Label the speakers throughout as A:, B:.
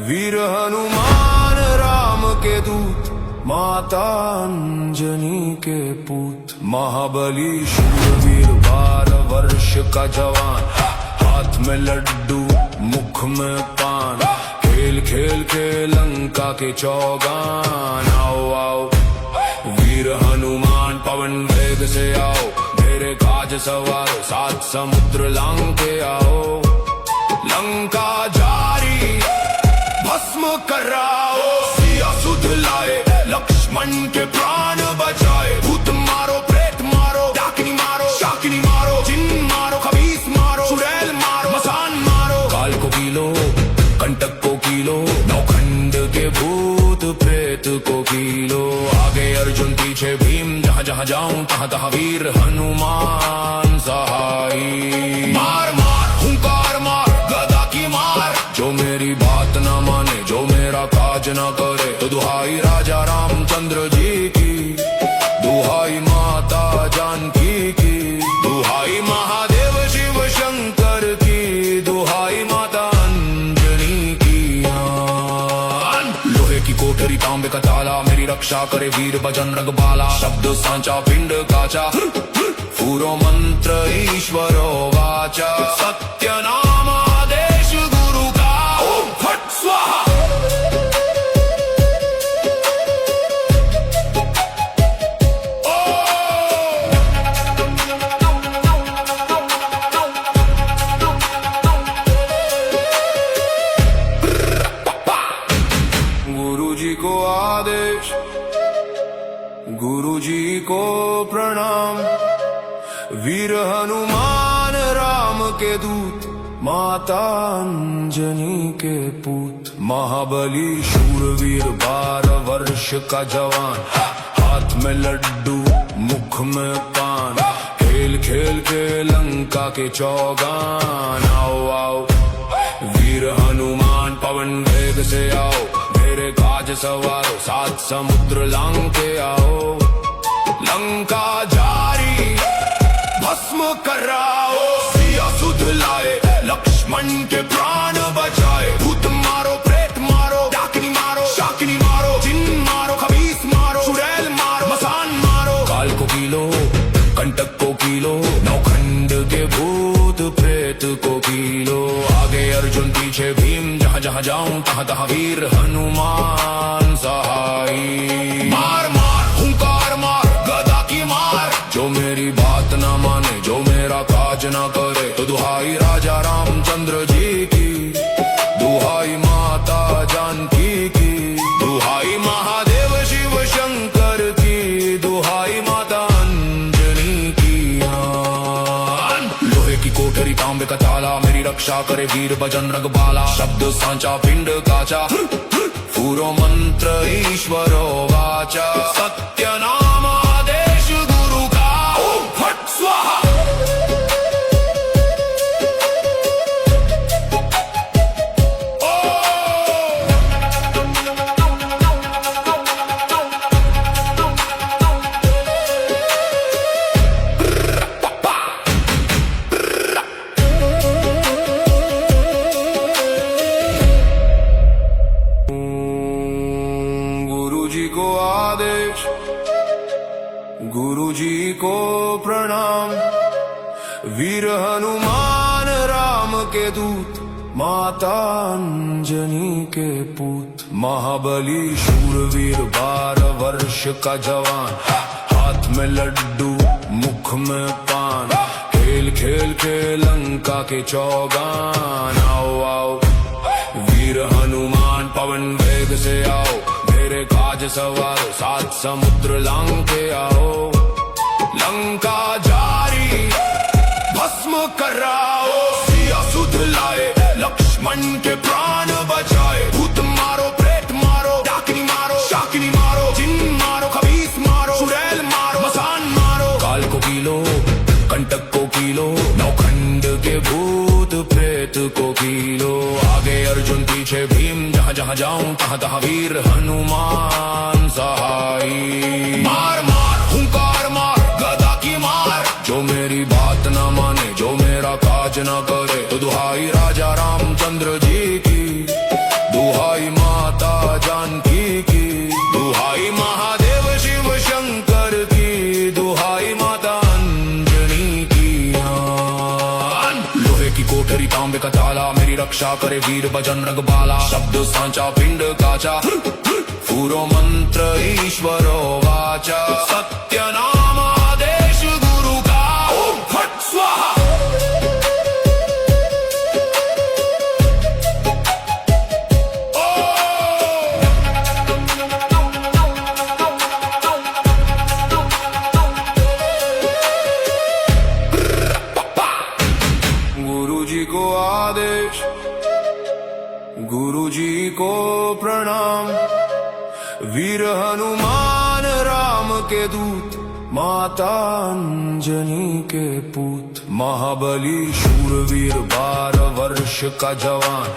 A: वीर हनुमान राम के दूत, माता अंजनी के पूत, महाबली शूरवीर 12 वर्ष का जवान, हाथ में लड्डू मुख में पान, खेल खेल के लंका के चौगान। आओ आओ वीर हनुमान पवन वेग से आओ, मेरे काज सवारो 7 समुद्र लांग के आओ। लंका जारी भस्म कराओ, सिया सुध लाए लक्ष्मण के प्राण बचाए। भूत मारो प्रेत मारो, डाकिनी मारो शाकिनी मारो, जिन मारो खबीस मारो, चुड़ैल मारो मसान मारो। काल को कीलो कंटक को कीलो, नौखंड के भूत प्रेत को कीलो। आगे अर्जुन पीछे भीम, जहाँ जहाँ जाऊं तहाँ तहाँ वीर हनुमान सहाई। मार मार हुंकार मार गदा की मार, जो मेरी बात न माने जो मेरा काज न करे, तो दुहाई राजा रामचंद्र जी की, दुहाई माता जानकी की, दुहाई महादेव शिव शंकर की, दुहाई माता अंजनी की। लोहे की कोठरी तांबे का ताला, मेरी रक्षा करे वीर बजरंग बाला। शब्द सांचा पिंड काचा, पूरो मंत्र ईश्वरो वाचा। सत्य नाम आदेश गुरु का, ओम फट स्वाहा। गुरुजी को आदेश, गुरुजी को प्रणाम। वीर हनुमान राम के दूत, माता अंजनी के पूत, महाबली शूरवीर 12 वर्ष का जवान, हाथ में लड्डू मुख में पान, खेल खेल के लंका के चौगान। आओ आओ वीर हनुमान पवन वेग से आओ, मेरे काज सवारो 7 समुद्र लांग के आओ। लंका जारी भस्म कराओ, सिया सुध लाए लक्ष्मण के प्राण बचाए। भूत मारो प्रेत मारो, डाकिनी मारो शाकिनी मारो, जिन मारो खबीस मारो, चुड़ैल मारो मसान मारो। काल को कीलो कंटक को कीलो, नौखंड के भूत प्रेत को कीलो। आगे अर्जुन पीछे भीम, जहाँ जहाँ जाऊं तहाँ तहाँ वीर हनुमान सहाई। मार मार हुंकार मार गदा की मार, जो मेरी बात न माने जो मेरा काज न करे, तो दुहाई राजा रामचंद्र जी की, दुहाई माता जानकी की, दुहाई महादेव शिव शंकर की, दुहाई माता अंजनी की। लोहे की कोठरी तांबे का ताला, मेरी रक्षा करे वीर बजरंग बाला। शब्द सांचा पिंड काचा, पूरो मंत्र ईश्वरो वाचा। सत्य नाम आदेश गुरु का, ओम फट स्वाहा। गुरुजी को आदेश, गुरुजी को प्रणाम। वीर हनुमान राम के दूत, माता अंजनी के पूत, महाबली शूरवीर 12 वर्ष का जवान, हाथ में लड्डू मुख में पान, खेल खेल के लंका के चौगान। आओ आओ वीर हनुमान पवन वेग से आओ, मेरे काज सवारो 7 समुद्र लांग के आओ। लंका जारी भस्म कराओ, सिया सुध लाए लक्ष्मण के प्राण बचाए। भूत मारो प्रेत मारो, डाकिनी मारो शाकिनी मारो, जिन मारो खबीस मारो, चुड़ैल मारो मसान मारो। काल को कीलो कंटक को कीलो, नौखंड के भूत प्रेत को कीलो। आगे अर्जुन पीछे भीम, जहाँ जहाँ जाऊं तहाँ तहाँ वीर हनुमान सहाई। मार मार हुंकार मार गदा की मार, जो मेरी बात न माने जो मेरा काज न करे, तो दुहाई राजा रामचंद्र जी की, दुहाई दुहाई माता जानकी की, दुहाई महादेव शिव शंकर की, दुहाई माता अंजनी की। लोहे की कोठरी तांबे का ताला, मेरी रक्षा करे वीर बजरंग बाला। शब्द सांचा पिंड काचा, पूरो मंत्र ईश्वरो वाचा। सत्य नाम आदेश गुरु का, ओम फट स्वाहा। गुरुजी को आदेश, गुरुजी को प्रणाम। वीर हनुमान राम के दूत, माता अंजनी के पूत। महाबली शूरवीर 12 वर्ष का जवान,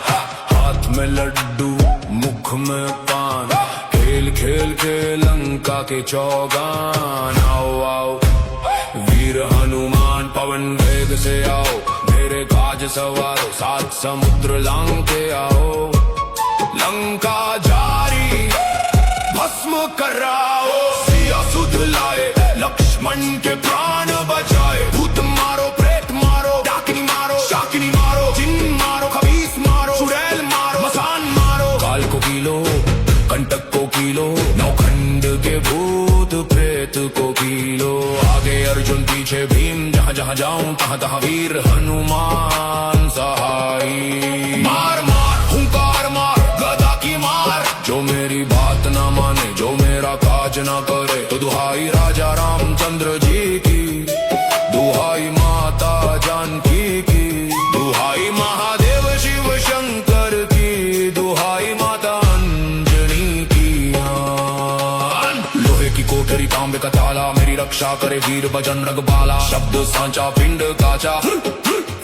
A: हाथ में लड्डू मुख में पान। खेल खेल के लंका के चौगान। आओ आओ वीर हनुमान पवन वेग से आओ, मेरे काज सवारो 7 समुद्र लांग के आओ। लंका जारी भस्म कराओ, सिया सुध लाए लक्ष्मण के प्राण बचाए। भूत मारो प्रेत मारो, डाकिनी मारो शाकिनी मारो, जिन मारो खबीस मारो, चुड़ैल मारो मसान मारो। काल को कीलो कंटक को कीलो, नौखंड के भूत प्रेत को कीलो। आगे अर्जुन पीछे भीम, जहाँ जहाँ जाऊं तहाँ तहाँ वीर हनुमान सहाई। मार मार हुंकार मार गदा की मार, जो मेरी बात ना माने जो मेरा काज ना करे। तो दुहाई राजा रामचंद्र जी की, दुहाई माता जानकी की, दुहाई महादेव शिव शंकर की, दुहाई माता अंजनी की। लोहे की कोठरी तांबे का ताला, मेरी रक्षा करे वीर बजरंग बाला। शब्द सांचा पिंड काचा,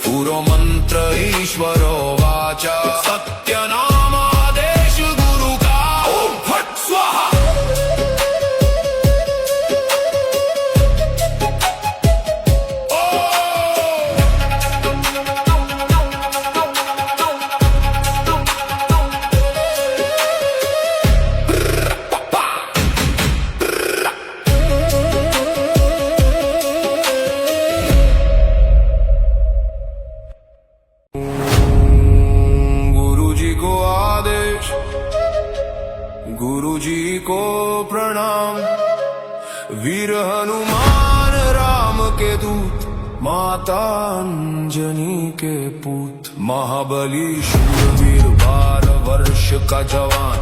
A: पूरो मंत्र ईश्वरो वाचा। सत्य नाम आदेश गुरु का, ओम फट स्वाहा। गुरुजी को प्रणाम। वीर हनुमान राम के दूत, माता अंजनी के पूत। महाबली शूरवीर 12 वर्ष का जवान,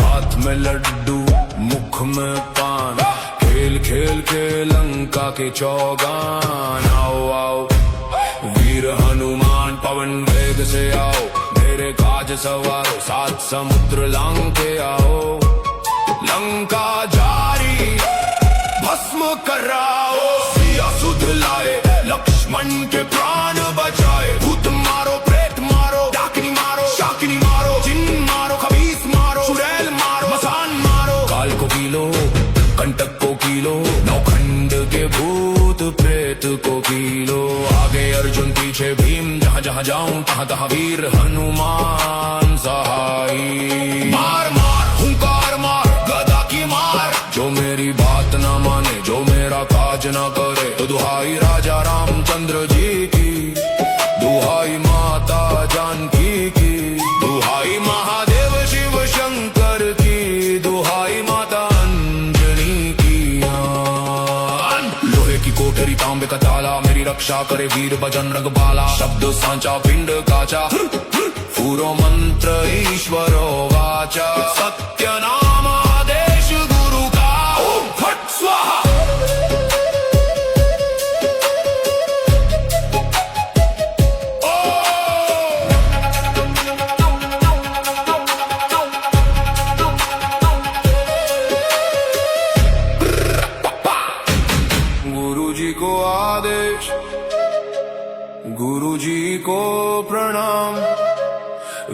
A: हाथ में लड्डू मुख में पान। खेल खेल के लंका के चौगान। आओ आओ वीर हनुमान पवन वेग से आओ, मेरे काज सवारो 7 समुद्र लांग के आओ। लंका जारी भस्म कराओ, सिया सुध लाए लक्ष्मण के प्राण बचाए। भूत मारो प्रेत मारो, डाकिनी मारो शाकिनी मारो, जिन मारो खबीस मारो, चुड़ैल मारो मसान मारो। काल को कीलो कंटक को कीलो, नौखंड के भूत प्रेत को कीलो। आगे अर्जुन पीछे भीम, जहाँ जहाँ जाऊं तहाँ तहाँ वीर हनुमान सहाई। मार मार हुंकार मार गदा की मार, जो मेरी बात ना माने जो मेरा काज ना करे। तो दुहाई राजा रामचंद्र जी की, दुहाई माता जानकी की, दुहाई महादेव शिव शंकर की, दुहाई माता अंजनी की। लोहे की कोठरी तांबे का ताला, मेरी रक्षा करे वीर बजरंग बाला। शब्द सांचा पिंड काचा, पूरो मंत्र ईश्वरो वाचा। सत्य नाम आदेश गुरु का, ओम फट स्वाहा। गुरुजी को आदेश, गुरुजी को प्रणाम।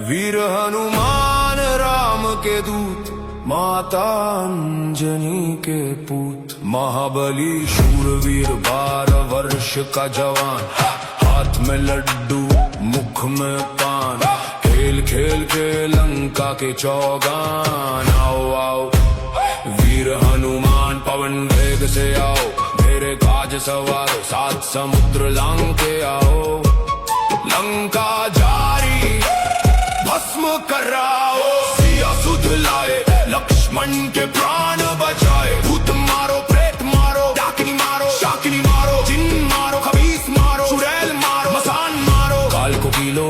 A: वीर हनुमान राम के दूत, माता अंजनी के पूत। महाबली शूरवीर 12 वर्ष का जवान, हाथ में लड्डू मुख में पान। खेल खेल के लंका के चौगान। आओ आओ वीर हनुमान पवन वेग से आओ, मेरे काज सवार सात समुद्र लांग के आओ। लंका जारी भस्म कराओ, सिया सुध लाए लक्ष्मण के प्राण बचाए। भूत मारो प्रेत मारो, डाकिनी मारो शाकिनी मारो, जिन मारो खबीस मारो, चुड़ैल मारो मसान मारो। काल को पीलो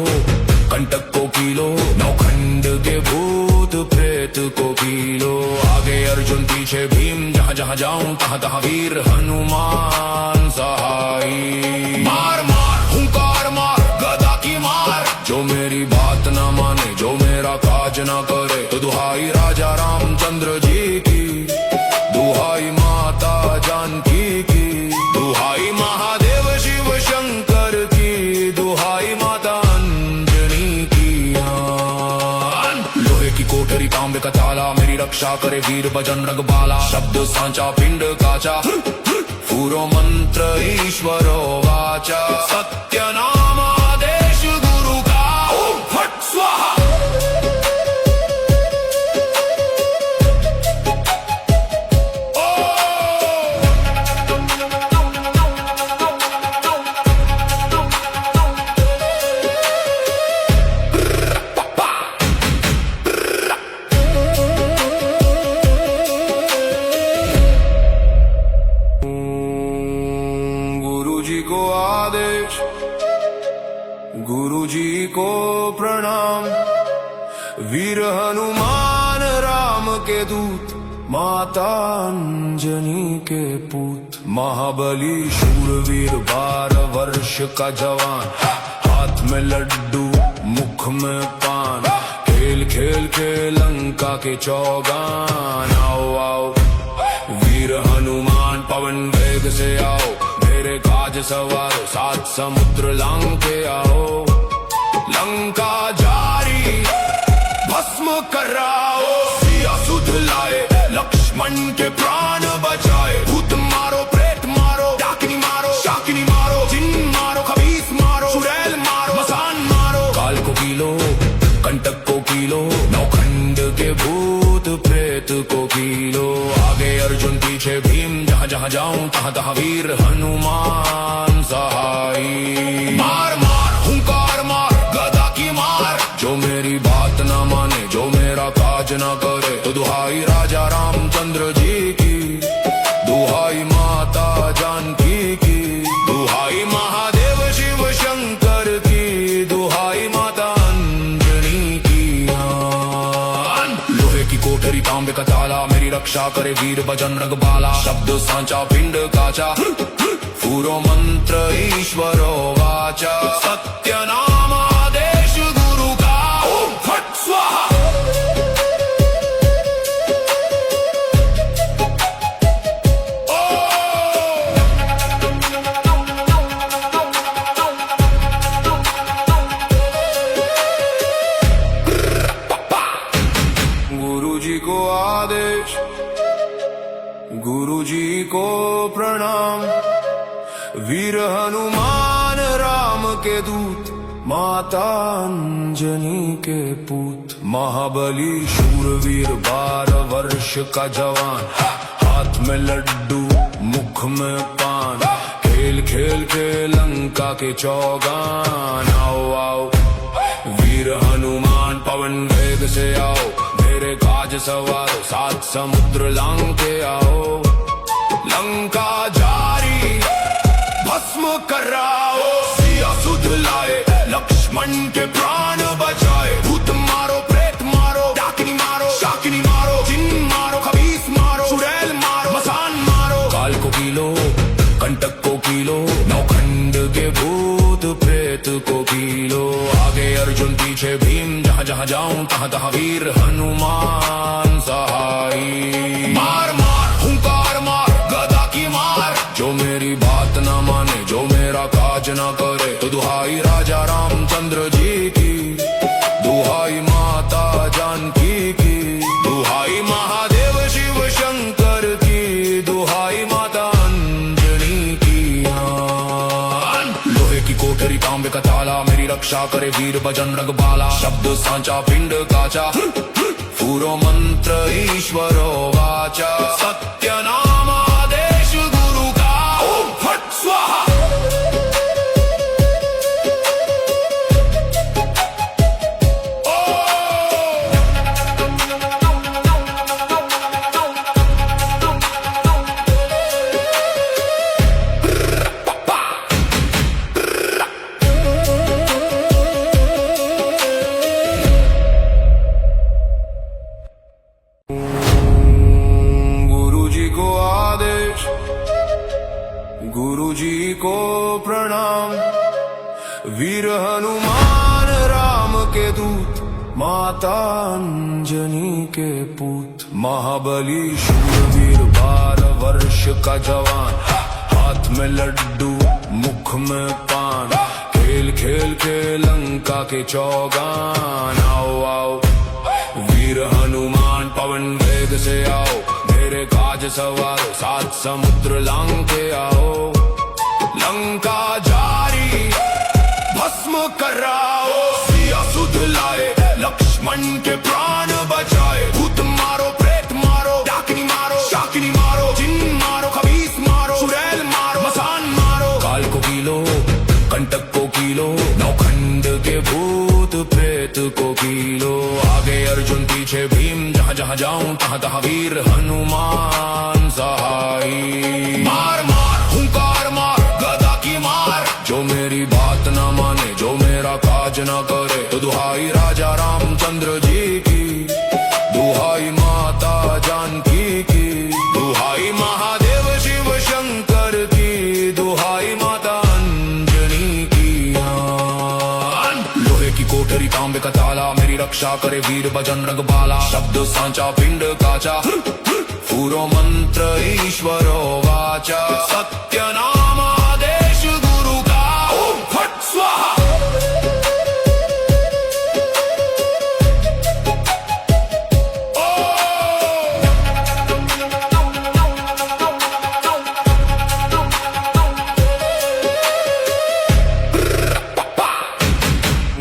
A: कंटक को पीलो, नौखंड के भूत प्रेत को पीलो। आगे अर्जुन पीछे भीम, जहाँ जहाँ जाऊं तहाँ तहाँ वीर हनुमान सहाई। मार मार हुंकार मार गदा की मार, जो मेरी बात ना माने जो मेरा काज ना करे। तो दुहाई राजा रामचंद्र जी की, दुहाई माता जानकी की, दुहाई महादेव शिव शंकर की, दुहाई माता अंजनी की। लोहे की कोठरी तांबे का ताला, मेरी रक्षा करे वीर बजरंग बाला। शब्द सांचा पिंड काचा, पूरो मंत्र ईश्वरो वाचा। सत्य नाम आदेश गुरु का, ओम फट स्वाहा। गुरु जी को प्रणाम, वीर हनुमान राम के दूत, माता अंजनी के पूत। महाबली शूरवीर 12 वर्ष का जवान, हाथ में लड्डू मुख में पान। खेल खेल के लंका के चौगान। आओ आओ वीर हनुमान पवन वेग से आओ, मेरे काज सवार सात समुद्र लांग के आओ। लंका जारी भस्म कराओ, सिया सुध लाए लक्ष्मण के प्राण बचाए। भूत मारो प्रेत मारो, डाकिनी मारो शाकिनी मारो, जिन मारो खबीस मारो, चुड़ैल मारो मसान मारो। काल को पीलो कंटक को पीलो, नौखंड के भूत प्रेत को पीलो। आगे अर्जुन पीछे भीम, जहाँ जहाँ जाऊं तहाँ तहाँ वीर हनुमान सहाई। मार मार हुंकार मार गदा की मार, जो मेरी बात ना माने जो मेरा काज ना करे। तो दुहाई राजा रामचंद्र जी की, दुहाई माता जानकी की, दुहाई महादेव शिव शंकर की, दुहाई माता अंजनी की। लोहे की कोठरी तांबे का ताला, मेरी रक्षा करे वीर बजरंग बाला। शब्द सांचा पिंड काचा, पूरो मंत्र ईश्वरो वाचा। सत्य नाम आदेश गुरु का, ओम फट स्वाहा। गुरु जी को आदेश, गुरु जी को प्रणाम, वीर हनुमान राम के दूत, माता अंजनी के पूत। महाबली शूरवीर 12 वर्ष का जवान, हाथ में लड्डू मुख में पान। खेल खेल के लंका के चौगान। आओ आओ वीर हनुमान पवन वेग से आओ, मेरे काज सवार सात समुद्र लांग के आओ। लंका जारी भस्म कराओ, सिया सुध लाए लक्ष्मण के प्राण बचाए। भूत मारो प्रेत मारो, डाकिनी मारो शाकिनी मारो, जिन मारो खबीस मारो, चुड़ैल मारो मसान मारो। काल को पीलो कंटक को पीलो, नौखंड के भूत प्रेत को पीलो। आगे अर्जुन पीछे भीम, जहाँ जहाँ जाऊं तहाँ तहाँ वीर हनुमान सहाई। मार मार हुंकार मार गदा की मार, जो मेरी बात ना माने जो मेरा काज ना करे। तो दुहाई राजा रामचंद्र जी की, दुहाई माता जानकी की, दुहाई महादेव शिव शंकर की, दुहाई माता अंजनी की। लोहे की कोठरी कोठरी तांबे का ताला, मेरी रक्षा करे वीर बजरंग बाला। शब्द सांचा पिंड काचा, पूरो मंत्र ईश्वरो वाचा। सत्य नाम आदेश गुरु का, ओम फट स्वाहा। गुरु जी को प्रणाम, वीर हनुमान राम के दूत, माता अंजनी के पूत। महाबली शूरवीर 12 वर्ष का जवान, हाथ में लड्डू मुख में पान। खेल खेल के लंका के चौगान। आओ आओ वीर हनुमान पवन वेग से आओ, मेरे काज सवारो 7 समुद्र लांग के आओ। लंका जारी भस्म कराओ, सिया सुध लाए लक्ष्मण के प्राण बचाए। भूत मारो प्रेत मारो, डाकिनी मारो शाकिनी मारो, जिन मारो खबीस मारो, चुड़ैल मारो मसान मारो। काल को कीलो कंटक को कीलो, नौखंड के भूत प्रेत को कीलो। आगे अर्जुन पीछे भीम, जहाँ जहाँ जाऊं तहाँ तहाँ वीर हनुमान सहाई। मार मार हुंकार मार गदा की मार, जो मेरी बात न माने जो मेरा काज न करे। तो दुहाई राजा रामचंद्र जी की, दुहाई माता जानकी की, दुहाई महादेव शिव शंकर की, दुहाई माता अंजनी की। लोहे की कोठरी तांबे का ताला, मेरी रक्षा करे वीर बजरंग बाला। शब्द सांचा पिंड काचा, पूरो मंत्र ईश्वरो वाचा। सत्य नाम आदेश गुरु का, ओम फट स्वाहा।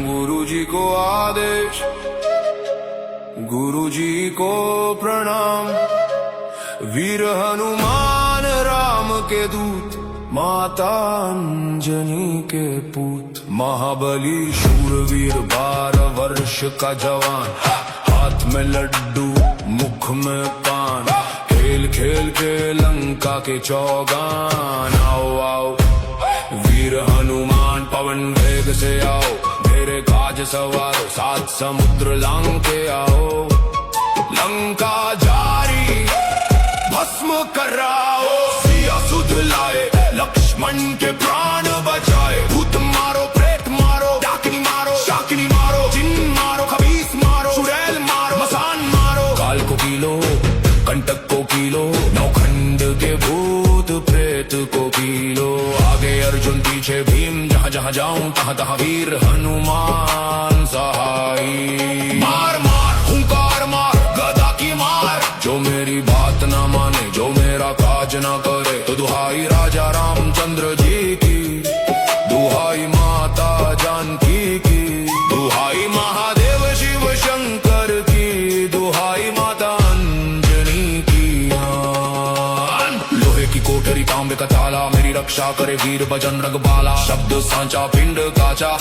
A: गुरु जी को आदेश, गुरु जी को प्रणाम, वीर हनुमान राम के दूत, माता अंजनी के पूत। महाबली शूरवीर 12 वर्ष का जवान, हाथ में लड्डू मुख में पान। खेल खेल के लंका के चौगान। आओ आओ वीर हनुमान पवन वेग से आओ, मेरे काज सवारो 7 समुद्र लांग के आओ। लंका जारी भस्म कराओ, सिया सुध लाए लक्ष्मण के प्राण बचाए। भूत मारो प्रेत मारो, डाकिनी मारो शाकिनी मारो, जिन मारो खबीस मारो, चुड़ैल मारो मसान मारो। काल को कीलो कंटक को कीलो, नौखंड के भूत प्रेत को कीलो। आगे अर्जुन पीछे भीम, जहाँ जहाँ जाऊं तहाँ तहाँ वीर हनुमान सहाई। मार मार हुंकार मार गदा की मार, जो मेरी बात न माने जो मेरा काज न करे। तो दुहाई राजा रामचंद्र जी की, दुहाई माता जानकी की, दुहाई महादेव शिव शंकर की, दुहाई माता अंजनी की। लोहे की कोठरी तांबे का ताला, मेरी रक्षा करे वीर बजरंग बाला। शब्द सांचा पिंड काचा,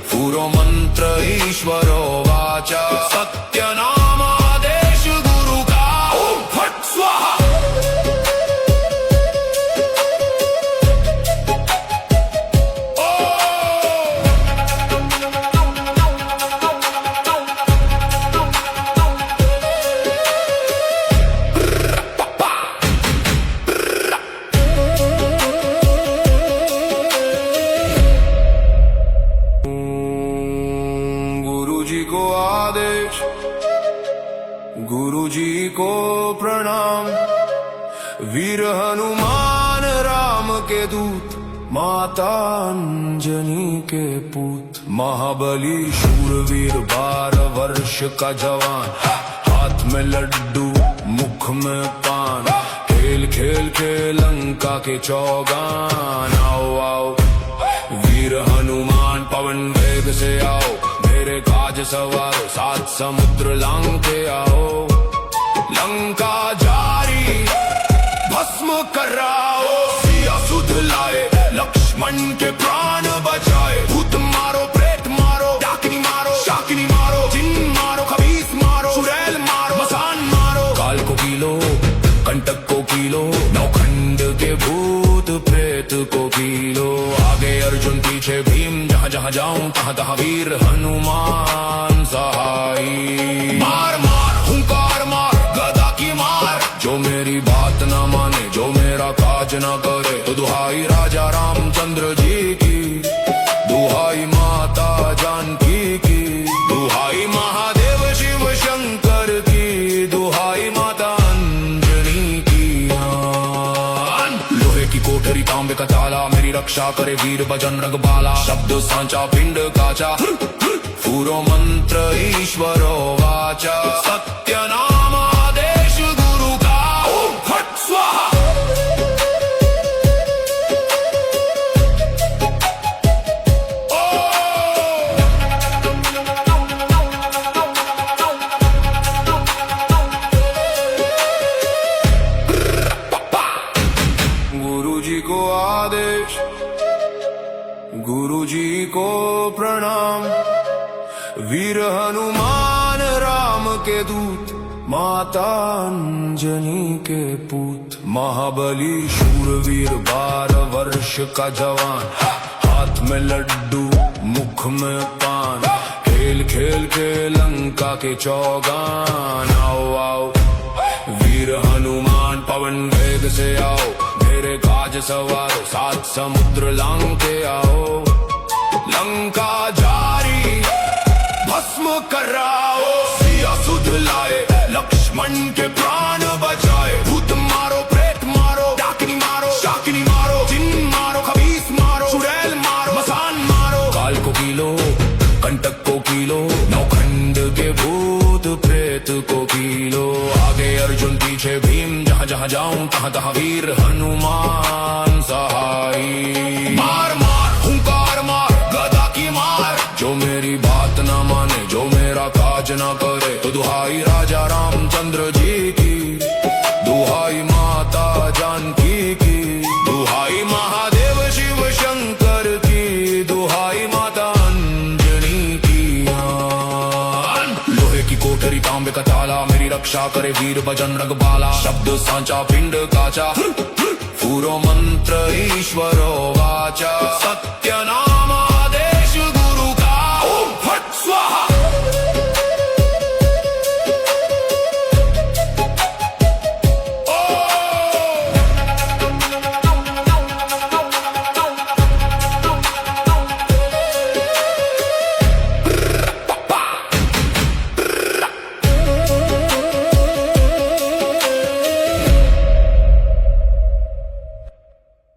A: पूरो मंत्र ईश्वरो वाचा। सत्य नाम आदेश गुरु का, ओम फट स्वाहा। गुरु जी को प्रणाम, वीर हनुमान राम के दूत, माता अंजनी के पूत। महाबली शूरवीर 12 वर्ष का जवान, हाथ में लड्डू मुख में पान। खेल खेल के लंका के चौगान। आओ आओ वीर हनुमान से आओ, मेरे काज सवारो, 7 समुद्र लांग के आओ। लंका जारी भस्म कराओ, सिया सुध लाए, लक्ष्मण के प्राण बचाए। भूत मारो, प्रेत मारो, डाकिनी मारो, शाकिनी मारो, जिन मारो, खबीस मारो, चुड़ैल मारो, मसान मारो। काल को कीलो, कंटक को कीलो, नौखंड के भूत प्रेत को कीलो। आगे अर्जुन पीछे भीम, जहाँ जहाँ जाऊं तहाँ तहाँ वीर हनुमान सहाई। मार मार हुंकार मार, गदा की मार, जो मेरी बात ना माने, जो मेरा काज ना करे, तो दुहाई राजा रामचंद्र जी की, दुहाई माता जानकी की, दुहाई महादेव शिव शंकर की, दुहाई माता अंजनी की। लोहे की कोठरी तांबे का ताला, मेरी रक्षा करे वीर बजरंग बाला। शब्द सांचा पिंड काचा, पूरो मंत्र ईश्वरो वाचा। सत्य नाम आदेश गुरु का, ओम फट स्वाहा। गुरु जी को आदेश, गुरु जी को प्रणाम। वीर हनुमान राम के दूत, माता अंजनी के पूत। महाबली शूरवीर 12 वर्ष का जवान, हाथ में लड्डू मुख में पान। खेल खेल के लंका के चौगान। आओ आओ वीर हनुमान, पवन वेग से आओ, मेरे काज सवारो, 7 समुद्र लांग के आओ। लंका जारी भस्म कराओ, सिया सुध लाए, लक्ष्मण के प्राण बचाए। भूत मारो, प्रेत मारो, डाकिनी मारो, शाकिनी मारो, जिन मारो, खबीस मारो, चुड़ैल मारो, मसान मारो। काल को कीलो, कंटक को कीलो, नौखंड के भूत प्रेत को कीलो। आगे अर्जुन पीछे भीम, जहाँ जहाँ जाऊं तहाँ तहाँ वीर हनुमान सहाई। मार मार हुंकार मार, गदा की मार, जो मेरी बात ना माने, जो मेरा काज ना करे, तो दुहाई राजा रामचंद्र जी की, दुहाई माता जानकी की, दुहाई महादेव शिव शंकर की, दुहाई माता अंजनी की। लोहे की कोठरी तांबे का ताला, मेरी रक्षा करे वीर बजरंग बाला। शब्द सांचा पिंड काचा, पूरो मंत्र ईश्वरो